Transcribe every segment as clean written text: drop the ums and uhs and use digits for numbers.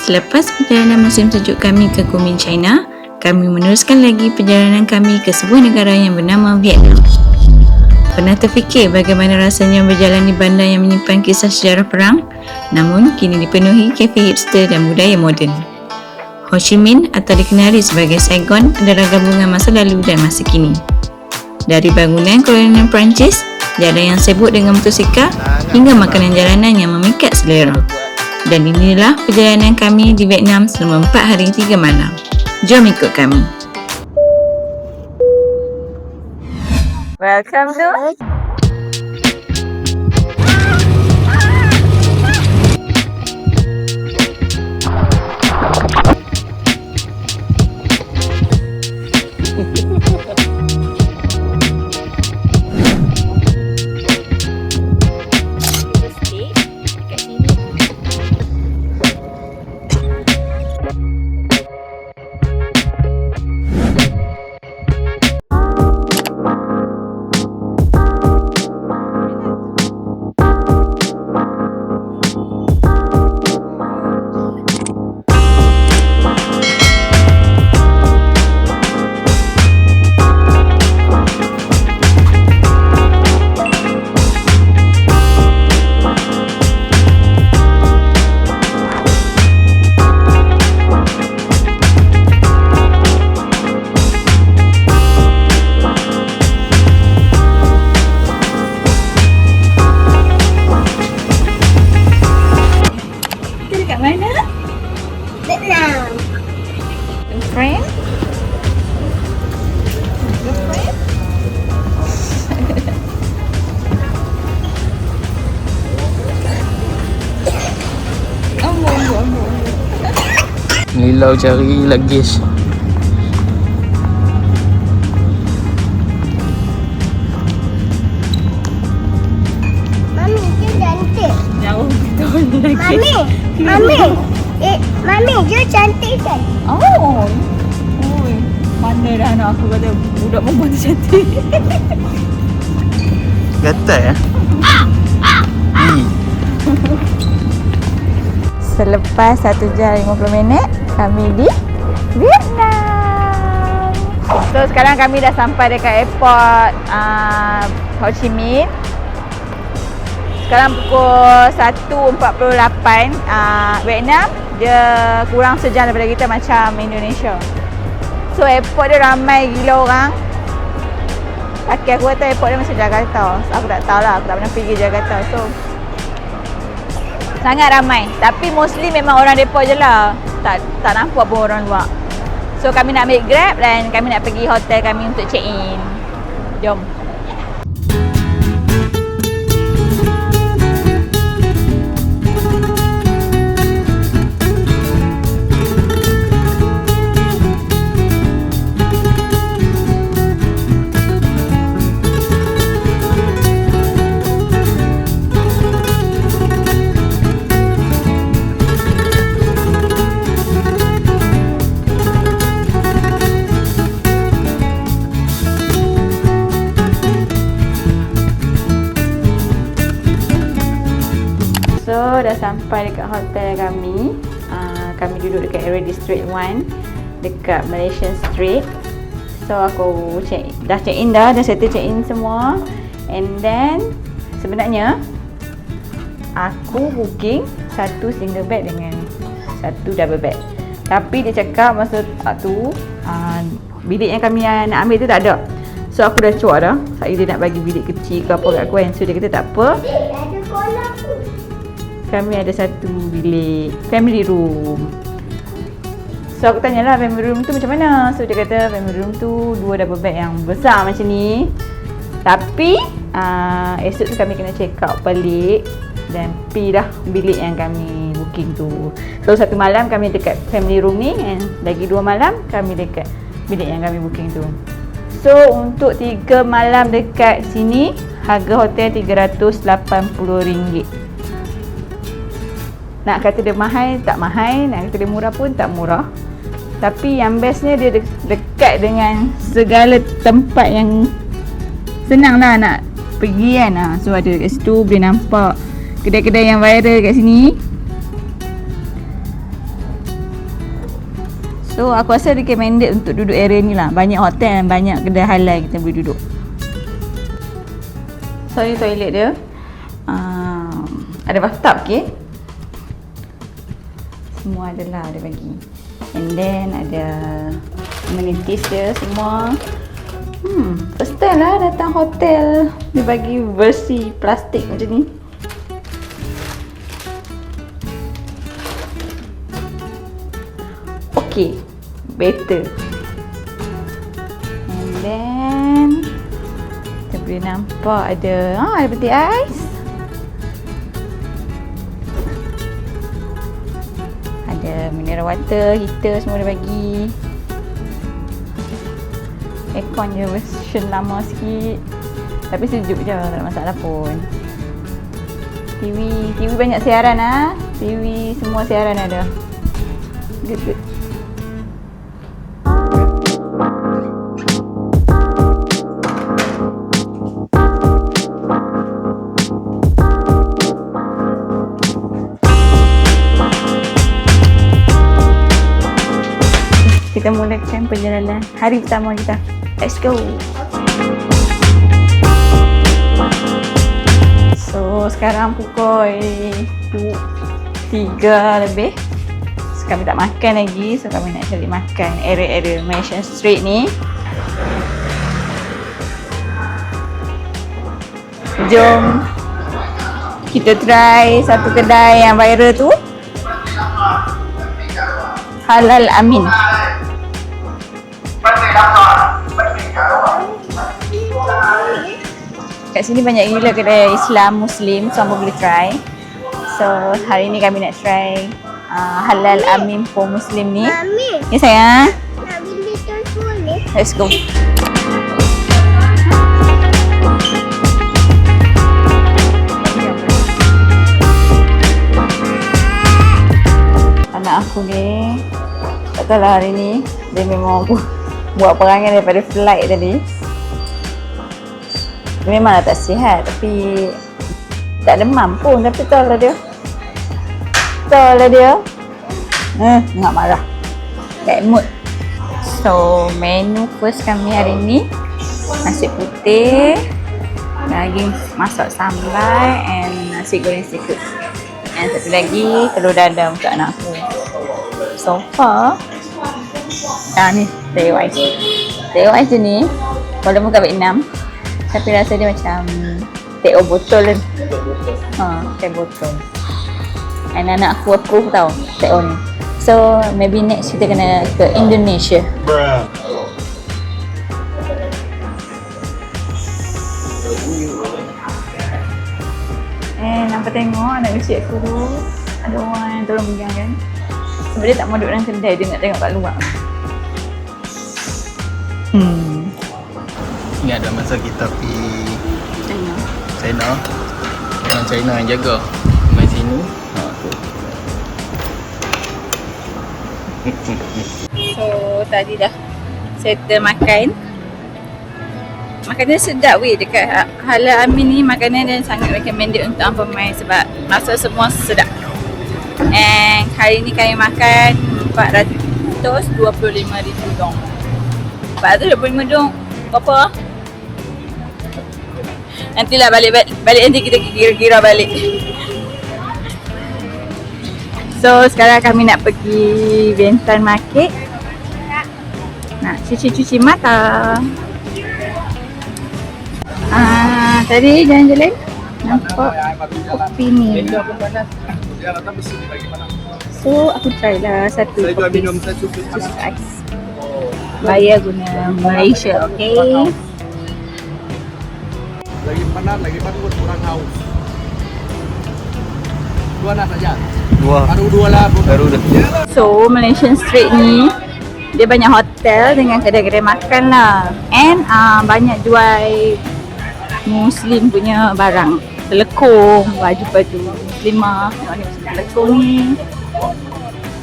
Selepas perjalanan musim sejuk kami ke Kunming, China, kami meneruskan lagi perjalanan kami ke sebuah negara yang bernama Vietnam. Pernah terfikir bagaimana rasanya berjalan di bandar yang menyimpan kisah sejarah perang, namun kini dipenuhi kafe hipster dan budaya moden. Ho Chi Minh atau dikenali sebagai Saigon adalah gabungan masa lalu dan masa kini. Dari bangunan kolonial Perancis, jalan yang sibuk dengan motosikal, hingga makanan jalanan yang memikat selera. Dan inilah perjalanan kami di Vietnam selama 4 hari 3 malam. Jom ikut kami. Welcome to friend? Girlfriend? Nilau cari luggage. Mami, dia cantik. Jauh betul lagi. Mami, dia cantik kan? Oh. Oi, mana dah anak aku kata budak perempuan tu cantik. Gatal ya? Selepas 1 jam 50 minit, kami di Vietnam. So sekarang kami dah sampai dekat airport Ho Chi Minh. Sekarang pukul 1.48. Vietnam dia kurang sejam daripada kita, macam Indonesia. So airport dia ramai gila orang. Kaki aku kata airport dia macam Jakarta. So, aku tak tahu lah, aku tak pernah pergi Jakarta. So sangat ramai. Tapi mostly memang orang Depok je lah. Tak nampak pun orang luar. So kami nak ambil Grab dan kami nak pergi hotel kami untuk check in. Jom. So dah sampai dekat hotel kami. Kami duduk dekat area District 1 dekat Malaysian Street. So aku dah check in dah settle check in semua. And then sebenarnya aku booking 1 single bed dengan 1 double bed. Tapi dia cakap masa tu bilik yang kami nak ambil tu tak ada. So aku dah cuak dah. Saya dia nak bagi bilik kecil ke apa kat aku kan. So dia kata tak apa. Ada kolam tu. Kami ada 1 bilik family room. So aku tanyalah family room tu macam mana. So dia kata family room tu 2 double bed yang besar macam ni. Tapi esok tu kami kena check out balik dan pergi dah bilik yang kami booking tu. So 1 malam kami dekat family room ni, and lagi 2 malam kami dekat bilik yang kami booking tu. So untuk 3 malam dekat sini harga hotel RM380. Nak kata dia mahal, tak mahal. Nak kata dia murah pun tak murah. Tapi yang bestnya dia dekat dengan segala tempat yang senang lah nak pergi kan. So ada kat situ boleh nampak kedai-kedai yang viral kat sini. So aku rasa recommended untuk duduk area ni lah. Banyak hotel dan banyak kedai halal kita boleh duduk. So ni toilet dia. Ada bathtub, okay. Semua adalah ada bagi. And then ada amenities dia semua. First time lah datang hotel dia bagi versi plastik macam ni. Okay, better. And then kita boleh nampak ada peti ais. Ada mineral water, heater semua dia bagi. Aircon je version lama sikit. Tapi sejuk je, tak ada masalah pun. TV banyak siaran lah. TV semua siaran ada. Good. Kita mulakan perjalanan hari pertama kita. Let's go. So sekarang pukul 3 lebih. So, kami tak makan lagi. So kami nak cari makan area-area Malaysian Street ni. Jom kita try satu kedai yang viral tu. Halal Amin. Kat sini banyak gila kedai Islam, Muslim, semua boleh try. So hari ni kami nak try Halal Amin for Muslim ni. Mami, Ya sayang. nak beli tu boleh? Let's go. Anak aku ni tak tahu lah hari ni dia memang buat perangai daripada flight tadi. Dia memanglah tak sihat tapi tak demam pun, tapi tahu lah dia. Nak marah. Bad mood. So menu first kami hari ni nasi putih, daging masak sambal and nasi goreng seafood. And satu lagi telur dadar untuk anak aku. So far ni teh ais. Teh ais je ni walaupun kat Vietnam tapi rasa dia macam teh botol kan. Teh botol. And anak aku approve tau teh ni. So maybe next kita kena ke Indonesia. Nampak tengok anak kecil aku tu ada orang yang tolong pegang kan. Sebab dia tak mau duduk dalam kedai, dia nak tengok kat luar. Ingat dah masa kita pergi China. Orang China yang jaga main sini. So tadi dah settle makan. Makanan sedap weh dekat Halal Amin ni. Makanan dia sangat recommended untuk orang pemain sebab rasa semua sedap. And hari ni kami makan 425,000 dong. 425 dong berapa? Nantilah balik nanti kita kira-kira balik. So sekarang kami nak pergi Bentan Market. Nak cuci mata. Tadi jalan-jalan nampak kopi ni. So aku try lah satu kopi jus ais. Bayar guna Malaysia, okay? Lagi panas, kurang haus. Dua nak saja. Baru dua lah. Baru dah. So Malaysian Street ni dia banyak hotel dengan kedai-kedai makan lah. And banyak jual Muslim punya barang. Telekung, baju-baju muslimah. Tengok ni macam telekung ni.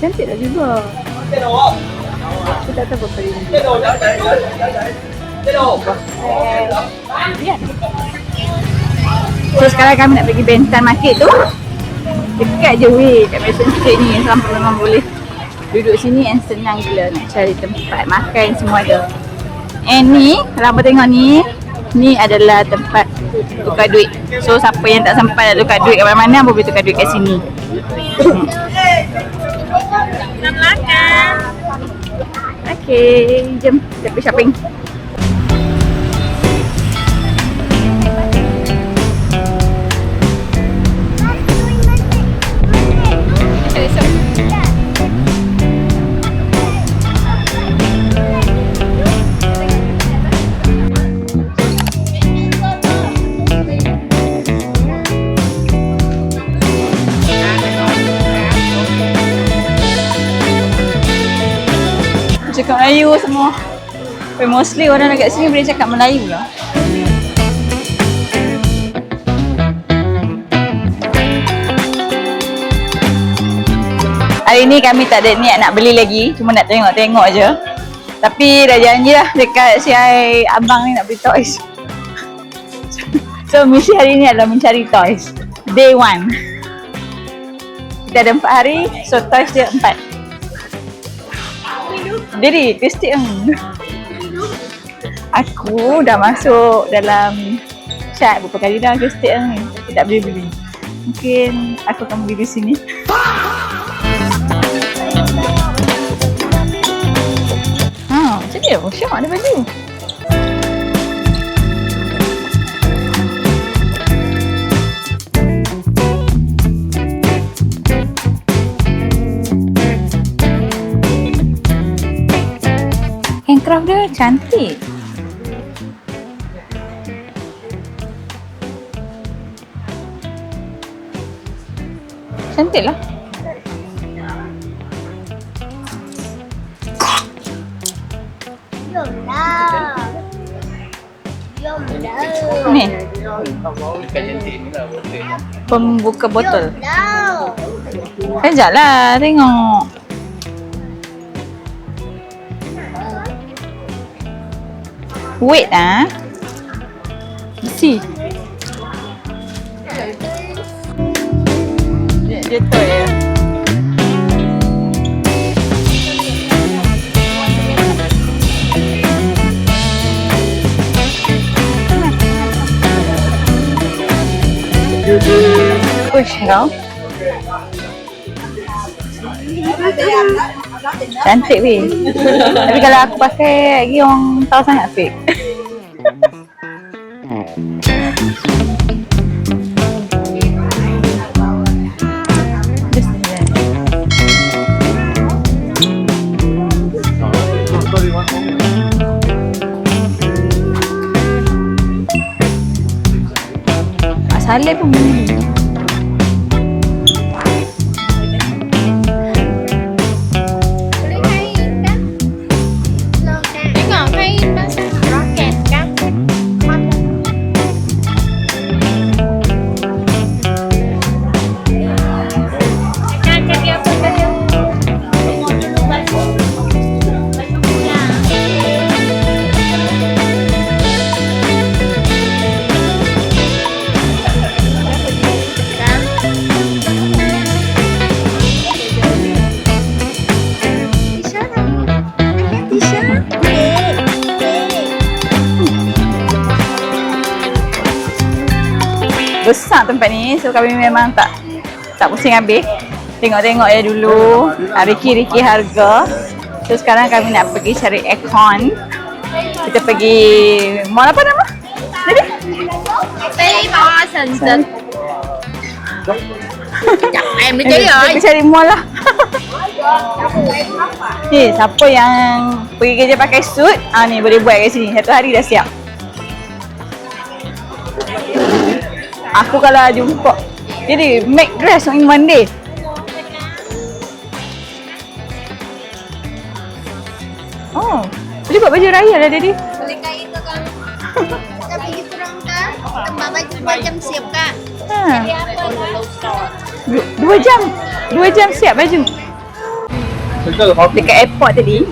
Cantik dah juga. Aku tak tahu berapa ini. Lihat. So sekarang kami nak pergi Bentan Market tu. Dekat je weh kat Mason Street ni. Sampai memang boleh duduk sini and senang gila nak cari tempat makan semua ada. And ni, kalau abang tengok ni, ni adalah tempat tukar duit. So siapa yang tak sempat nak tukar duit kat mana-mana boleh tukar duit kat sini. Nak makan. Okay, jom kita pergi shopping. Cakap Melayu semua. But mostly orang dekat sini boleh cakap Melayu lah. Hari ni kami tak ada niat nak beli lagi. Cuma nak tengok-tengok je. Tapi dah janji lah dekat si abang ni nak beli toys. So misi hari ni adalah mencari toys. Day 1. Kita ada 4 hari. So toys dia 4. Jadi, Kristi aku dah masuk dalam chat beberapa kali dah Kristi ni. Tapi tak beli-beli. Mungkin aku akan beli di sini. Macam ni lah. Syok ada baju. Handcraft dia cantik. Cantik lah. Ni pembuka botol. Sekejap lah tengok. Wait see. Dia tu ya. Push kau. Cantik weh. Tapi kalau aku pakai lagi orang tahu sangat fake. Saleh pun beli. Besar tempat ni, so kami memang tak pusing habis. Tengok-tengok je dulu, riki-riki harga. So sekarang kami nak pergi cari aircon. Kita pergi mall apa nama? Jadi? Kita cari mall lah. Siapa yang pergi kerja pakai suit, ni boleh buat kat sini. Satu hari dah siap. Aku kalau jumpa, jadi make dress on Monday. Oh, boleh buat baju raya lah jadi. Boleh kain tu kan? Kita pergi kurang kan? Tempat baju 2 jam siap kan? Jadi apa? 2 jam siap baju. Dekat airport tadi,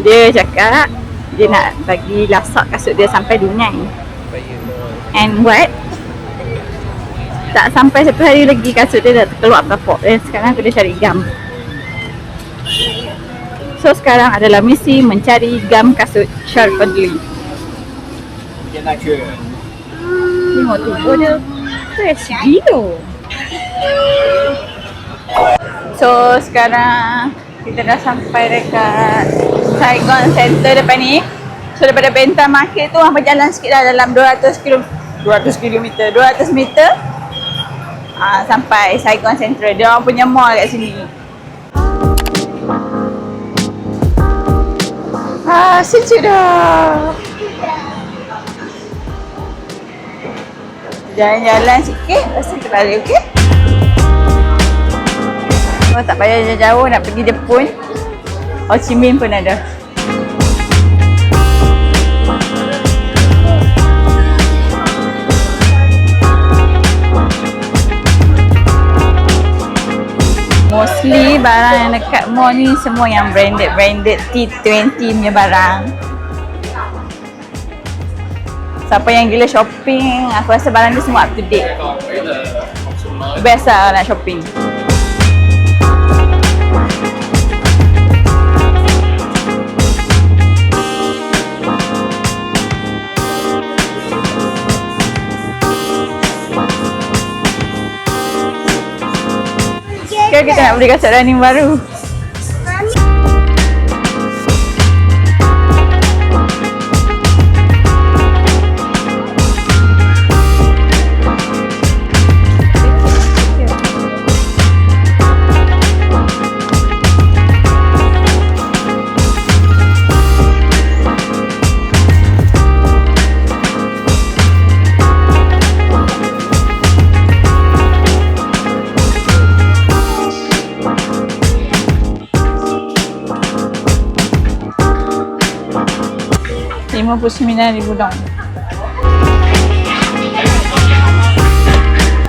dia cakap dia nak bagi lasak kasut dia sampai Dunai. And what? Tak sampai 1 hari lagi kasut dia dah terkeluar kapok. Sekarang aku dah cari gam. So sekarang adalah misi mencari gam kasut Sharpadly. Tengok tubuh dia fresh gila. So sekarang kita dah sampai dekat Saigon Center depan ni. So daripada Bentham Market tu hampa jalan sikit dah dalam 200 meter sampai Saigon Central. Dia orang punya mall kat sini. Sejuk dah. Jalan-jalan sikit, lepas tu kita balik, okey? Oh, tak payah jauh-jauh nak pergi Jepun. Ho Chi Minh pun ada. Mostly barang yang dekat mall ni semua yang branded T20 punya barang. Siapa yang gila shopping, aku rasa barang dia semua up to date. Biasa nak shopping. Sekarang kita nak beli kasut running baru. $59,000 dong.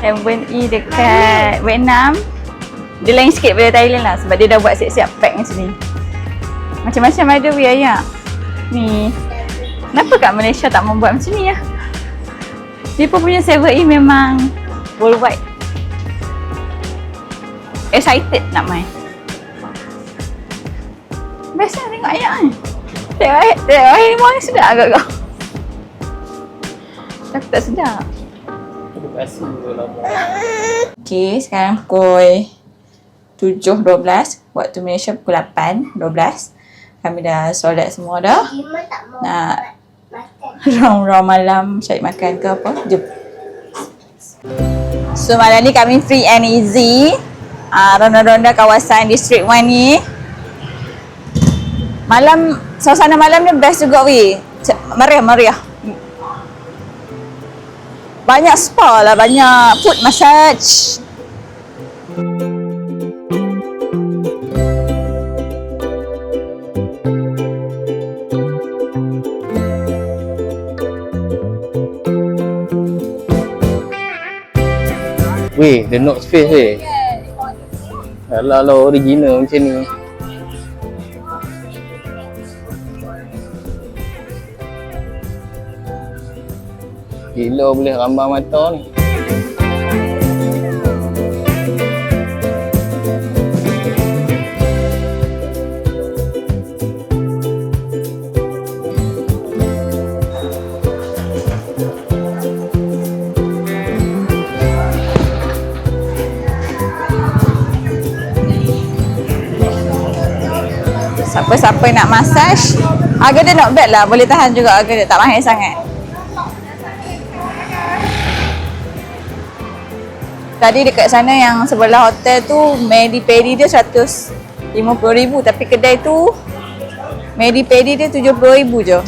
M1E dekat Vietnam. Dia lain sikit daripada Thailand lah sebab dia dah buat siap-siap pack macam ni. Macam-macam ada biaya. Ni. Kenapa kat Malaysia tak membuat macam ni lah? Dia pun punya 7E memang worldwide. Excited nak main. Best lah tengok ayat kan. Tengok air memang sedap agak-agak. Aku tak sedap. Okay, sekarang pukul 7.12. Waktu Malaysia pukul 8.12. Kami dah solat semua dah. Nak round-round malam cari makan ke apa. Jom. So malam ni kami free and easy. Ronda-ronda kawasan District 1 ni. Malam, suasana malam ni best juga weh. Meriah. Banyak spa lah, banyak foot massage. Weh, the Note Space weh. Alah original macam ni. Gila boleh rambang mata ni. Siapa-siapa nak massage, harga dia not bad lah. Boleh tahan juga, harga dia tak mahal sangat. Tadi dekat sana yang sebelah hotel tu Medi-Pedi dia 150,000, tapi kedai tu Medi-Pedi dia 70,000 je.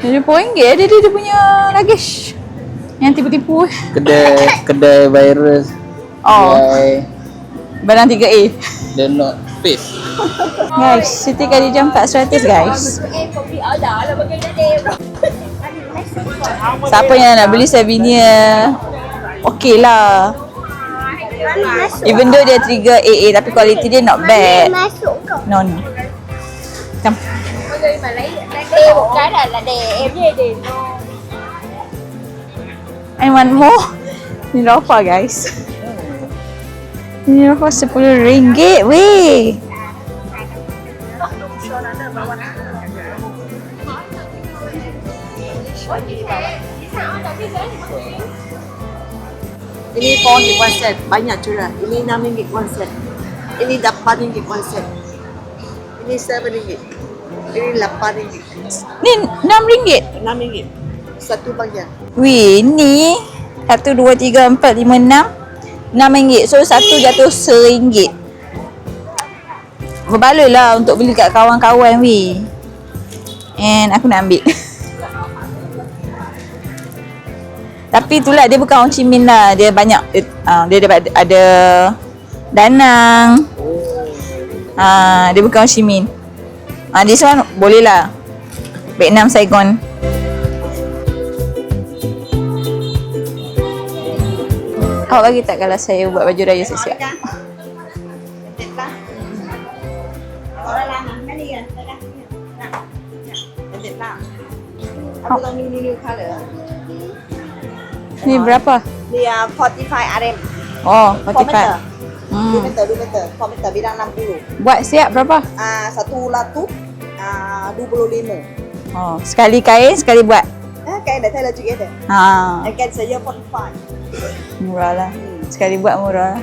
RM70 dia punya luggage yang tipu-tipu. Kedai virus. Oh. Barang 3A. The Note Space. Guys, Siti Khadijah 400 guys. Siapa yang nak beli Savenia, okey lah. Even though dia trigger AA tapi quality dia not bad. No. Cầm. Đi mà lấy đeo một cái là đè em với đè luôn. I want more. Ni berapa guys? Ni berapa RM10 weh. Ini RM4 one set, banyak curah. Ini RM6 one set. Ini RM8 one set. Ini RM7. Ini RM8. Ni RM6. RM6. Satu bagian. Weh, ni 1, 2, 3, 4, 5, 6 RM6. So satu jatuh RM1. Berbaloi lah untuk beli kat kawan-kawan weh. And aku nak ambil. Tapi itulah dia bukan Ho Chi Minh lah. Dia banyak dia ada Danang. Dia bukan Ho Chi Minh. This one boleh lah. Vietnam Saigon. Awak bagi tak kalau saya buat baju raya siap-siap? New color. Ni berapa? Ni 45 RM. Oh, 4 meter. 45. 2 meter, 2 meter. 4 meter, bidang 60. Buat siap berapa? Satu latu 25. Oh, sekali kain, sekali buat. Kain dah tailor together. Kain saya 45. Murah lah. Sekali buat murah.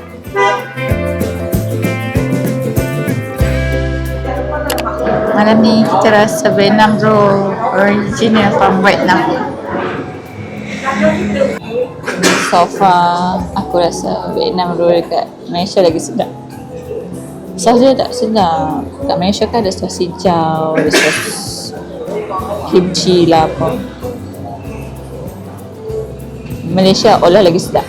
Malam ni kita rasa Vietnam roll original from Vietnam. So far aku rasa Vietnam roll dekat Malaysia lagi sedap. Saus dia tak sedap. Kat Malaysia kan ada sos hijau, ada sos kimchi lah apa. Malaysia olah lagi sedap.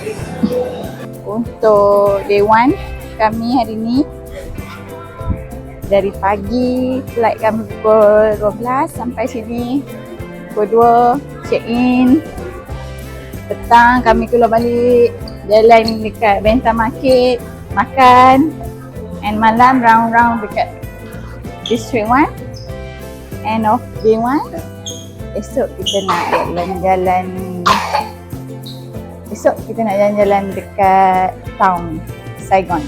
Untuk day 1 kami hari ni dari pagi, flight kami pukul 12 sampai sini pukul 2, check in. Petang kami keluar balik, jalan dekat Benta Market, makan. And malam round-round dekat District 1. End of day 1. Esok kita nak jalan-jalan. Esok kita nak jalan-jalan dekat town Saigon.